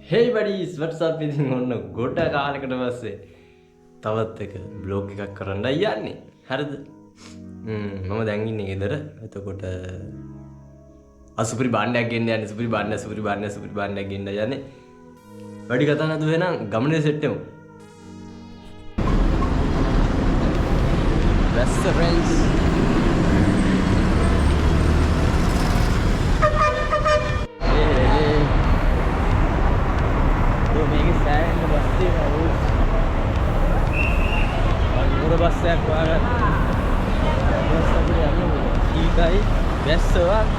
Hey buddies, what's up? ඉතින් ඔන්න ගොඩ කාලයකට පස්සේ තවත් එක බ්ලොග් එකක් කරන්නයි යන්නේ. හරිද? මම දැන් ඉන්නේ ගෙදර. එතකොට අසුපිරි බණ්ඩයක් ගෙන්න යන්නේ. සුපිරි බණ්ඩයක් ගෙන්න යන්නේ. වැඩි කතා නැතුව එහෙනම් ගමනේ සෙට් වෙමු. Best friends. බස්සයක් වාගන්න බස් අපිට යන්න සීතයි වැස්සවක්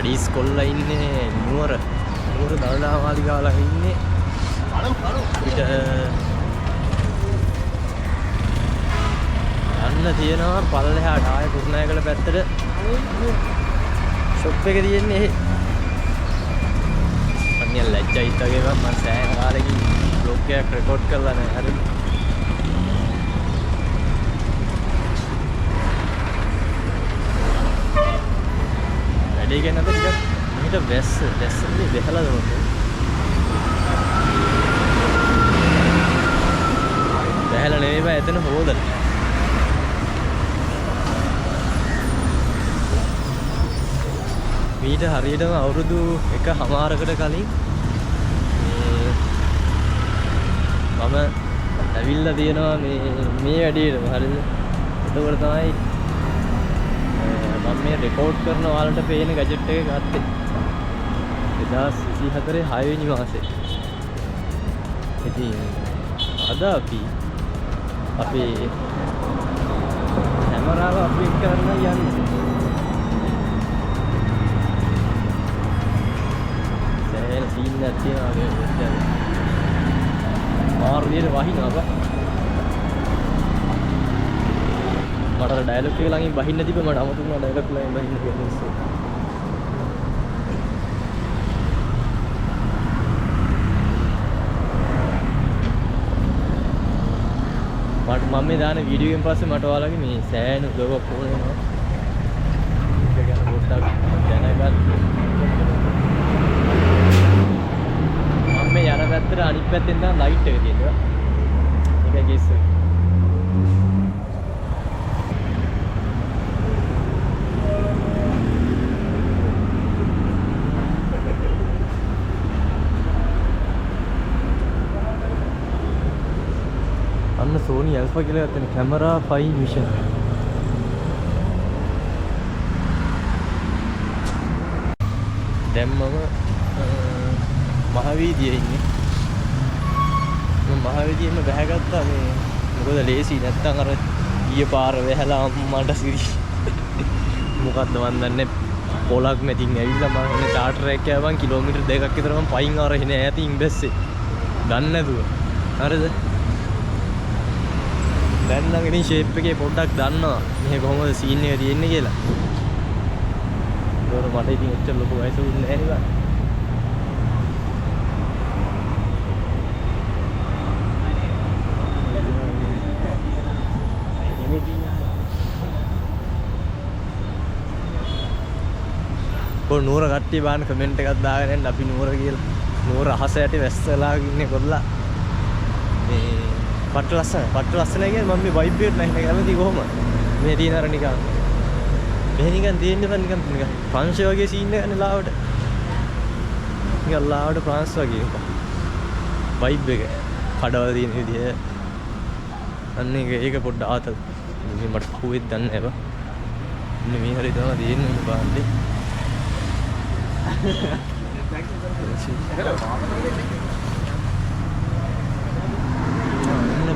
අඩිස් කොල්ලා ඉන්නේ නුවර දළදා මාලිගාවල ඉන්නේ අපිට යන්න තියෙනවා පල්ලෙහාට ආයේ කුරුණෑගල පැත්තට ෂොප් එක තියෙන්නේ අනිය ලැජ්ජයිත් වගේ මම සෑහෙන කාලෙකින් බ්ලොග් එකක් රෙකෝඩ් කරලා නැහැ හරිද වැඩේ ගැන ටිකක් මෙහෙට වැස්සනේ බෙහලා දමන්න බැහැලා නෙවෙයි බා එතන හොදලා මීට හරියටම අවුරුදු 1.5කට කලින් මම ඇවිල්ලා තියෙනවා මේ වැඩේටම හරිද එතකොට තමයි මම මේ රෙකෝඩ් කරන ඔයාලට පේන ගැජට් එක ගත්තේ 2024 6 වෙනි මාසේ. ඉතින් අද අපි අපේ කැමරාව අප්ඩේට් කරන්න යන්නේ. සෑහෙන සීන් එකක් තියෙනවා වගේ මාර්ගයේ වහිනවා බා. මට ඩයලොග් එක ළඟින් බහින්න තිබ්බ මට අමතක වුණා ඩයලොග් ළඟින් බහින්න කියලා ඉස්සෙල්ලා. මම මේ දාන වීඩියෝ එකෙන් පස්සේ මට ඔයාලගේ මේ සෑහෙන බ්ලොග් ඕන වෙනවා. ඒක ගැන පොඩ්ඩක් දැනගන්න. මම මේ යන පැත්තට අනිත් පැත්තෙන් දාන ලයිට් එක තියෙනවා. ඒක ගේස් එක. අන්න Sony Alpha කියලා ගත්තනේ camera 5 vision දැන් මම මහවීදියේ ඉන්නේ මම මහවීදියේම බැහැගත්තා මේ මොකද ලේසි නැත්තම් අර ඊයේ පාර වැහලා අම්මට සිරි මොකද්ද මන් දන්නේ පොලක් මැදින් ඇවිල්ලා මම එන්නේ චාටර් එකක් යවන් කිලෝමීටර් 2ක් විතර මම පයින් ආර එන්නේ ඈතින් ඉම්බැස්සේ දන්නේ නැතුව හරිද දැන් නම් ඉතින් ෂේප් එකේ පොඩ්ඩක් දන්නවා මේ කොහොමද සීන් එක තියෙන්නේ කියලා. ඒතකොට මට ඉතින් එච්චර ලොකු වයසකුත් නැහැ නේද? කොහොම නුවර කට්ටිය බාන කමෙන්ට් එකක් දාගෙන යන්න අපි නුවර කියලා. නුවර අහස යට වැස්සලා ඉන්නේ කොල්ලා. මේ පට්ට ලස්සනයි කියන්නේ මම මේ වයිබ් එකට නැහැ කැමති කොහොම මේ තියෙන අර නිකන් මෙහෙ නිකන් තියෙන්න බෑ නිකන් ප්‍රංශ වගේ සීන් එකක් නේ ලාවට නිකන් ලාවට ප්‍රංශ වගේ වයිබ් එක කඩවල තියෙන විදිය අන්න ඒක පොඩ්ඩ ආතල් මේ මට කවුෙත් දන්නේ නැහැ බා ඉන්නේ මේ හරිය තමයි තියෙන්නේ බාන්නේ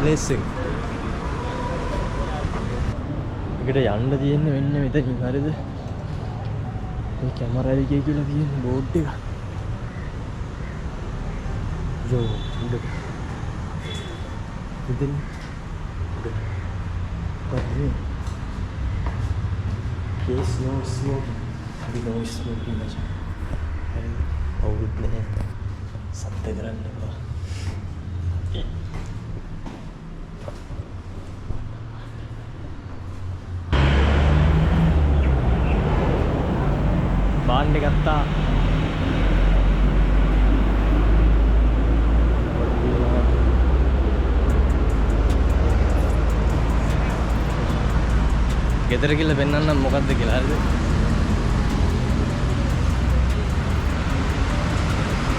ප්ලේස් එක. එකට යන්න තියෙන්නේ මෙන්න මෙතනින් හරියද? මේ කැමරා එකේ කියලා තියෙන බෝඩ් එක. යෝ උඩ. ඉතින් Please no smoking. We no smoking මචං. හරිද? අවුරුත් නැහැ. සත්‍ය කරන්න එපා. බාන්ඩ් එක ගත්තා. ගෙදර ගිහලා පෙන්නන්නම් මොකද්ද කියලා හරිද?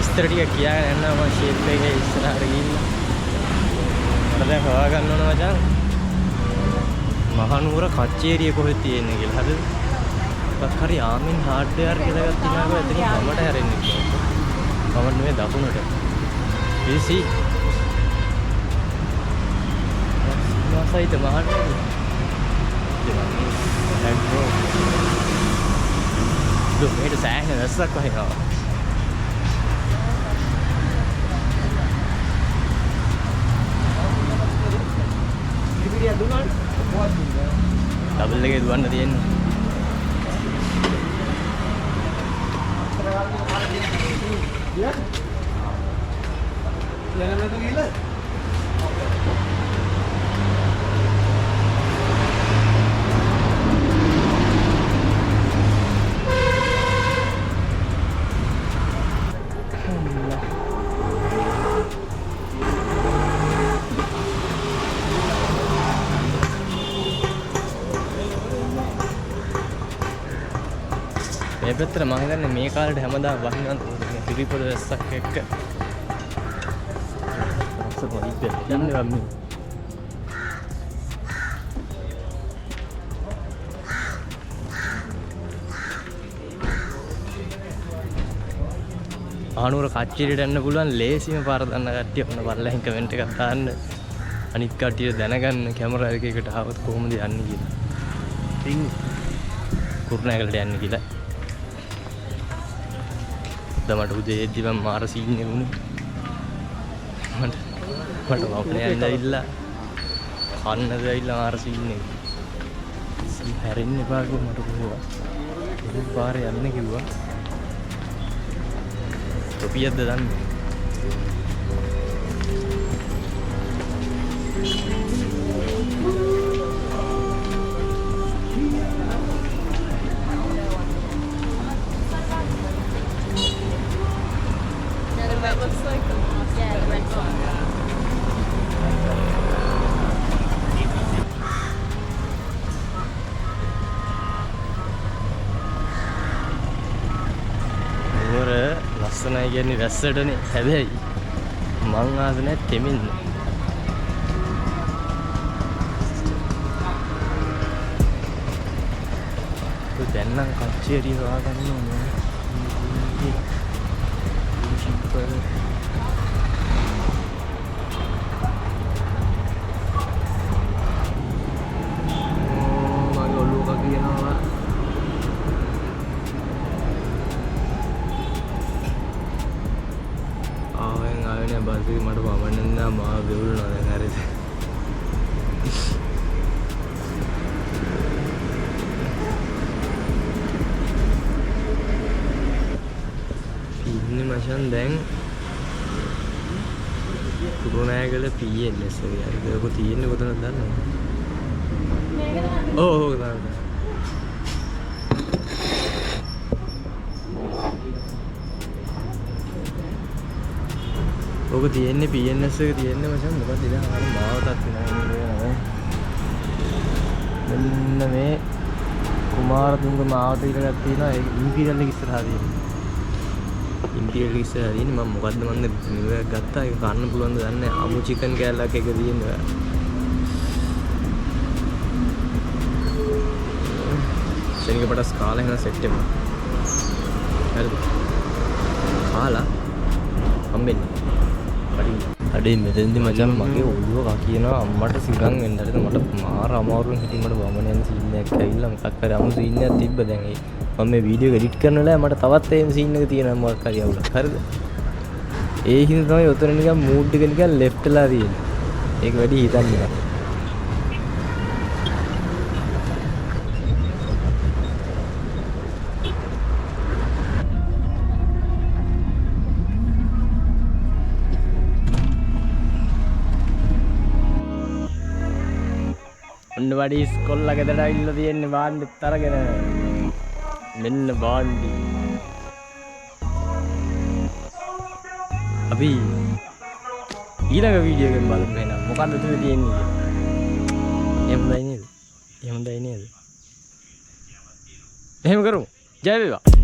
ඉස්තර ටික කියාගෙන යනවා මම ෂේප් එකේ ඉස්සරහට ගිහිල්ලා. මට දැන් හොයා ගන්න ඕන මචං. මහනුවර කච්චේරිය කොහෙද තියෙන්නේ කියලා හරිද? මොකක් හරි ආමින් හાર્ඩ්වෙයාර් කියලා එකක් තියෙනවා එතනින් ගමට හැරෙන්නේ කියලා. මම නෙමෙයි දකුණට. PC. මාසයිත මහන්නේ. Look, මේක සෑහෙන වැස්සක් වහිනවා. ඩබල් එකේ දුවන්න තියෙන්නේ. මේ පැත්තට මම හිතන්නේ මේ කාලේට හැමදාම වහිනවා පිරිපොද වැස්සක් එක්ක. රසම ඉබ්බේ යන්නේ වම්මි. ආනුර කච්චිරියට යන්න පුළුවන් ලේසිම පාර දන්න කට්ටිය ඔන්න පල්ලෙන් කමෙන්ට් එකක් දාන්න. අනිත් කට්ටිය දැනගන්න කැමරා එකකට ආවොත් කොහොමද යන්නේ කියලා. ඉතින් කුරුණෑගලට යන්නේ කියලා. මට උදේදී මම මාර සීන් එක උනේ. මට වපනේ යන්න ඇවිල්ලා කන්නද ඇවිල්ලා මාර සීන් එක. හැරෙන්න එපා කිව්වා මට කිව්වා. ඒ පාරේ යන්න කිව්වා. ටොපියක්ද දන්නේ? That looks like the mosque. Yeah, the red one. නුවර ලස්සනයි කියන්නේ වැස්සටනේ. හැබැයි මං ආස නැහැ තෙමින්න. දැන් නම් කච්චේරිය හොයාගන්න ඕනේ. මගේ ඔළුව කකියනවා. ආවෙන් බස් එක මට වමන්න නෑ මාව වෙවුලනවා දැන් හරිද? ඉන්නේ මචන් දැන් කුරුණෑගල PNS එකේ හරිද? ඔක තියෙන්නේ කොතනද දන්නවද? ඔව් ඔව් දන්නවා. ඔක තියෙන්නේ PNS එක තියෙන්නේ මචං මොකක්ද ඉතින් අර මාවතක් වෙනවා මෙන්න මේ කුමාරතුංග මාවත කියලා එකක් තියෙනවා ඒක ඉම්පීරියල් එක ඉස්සරහා තියෙනවා ඉම්පීරියල් එක ඉස්සරහා තියෙන්නේ මම මොකද්ද මන්ද මෙලොවක් ගත්තා ඒක කන්න පුළුවන් ද දන්නේ නැහැ අමු චිකන් කෑල්ලක් එක තියෙනවා ශනික පටස් කාලා වෙන සෙට් එක හරිද කාලා හම්බෙන්නේ අඩේ මෙතෙන්දි මචං මගේ ඔළුව කියනවා අම්මට සිරන් වෙන්න හරිද මට මාර අමාරුවෙන් හිටින් මට වමන යන සීන් එකක් ඇවිල්ලා මොකක් හරි අමු සීන් එකක් තිබ්බ දැන් ඒ මම මේ වීඩියෝ එක එඩිට් කරන වෙලාවේ මට තවත් ඒ සීන් එක තියෙනවා මොකක් හරි අවුලක් හරිද ඒ හින්දා තමයි උතන නිකන් මූඩ් එක නිකන් ලෙෆ්ට්ලා තියෙන්නේ ඒක වැඩි හිතන්නේ නැහැ වඩි ස්කොල්ලා ගෙදරට ඇවිල්ලා තියෙන්නේ බාණ්ඩෙත් අරගෙන. මෙන්න බාණ්ඩි. අපි ඊළඟ වීඩියෝ එකෙන් බලමු එහෙනම් මොකද්ද තුනේ තියෙන්නේ කියලා. එහෙමයි නේද? එහෙමයි නේද? එහෙම කරමු. ජය වේවා.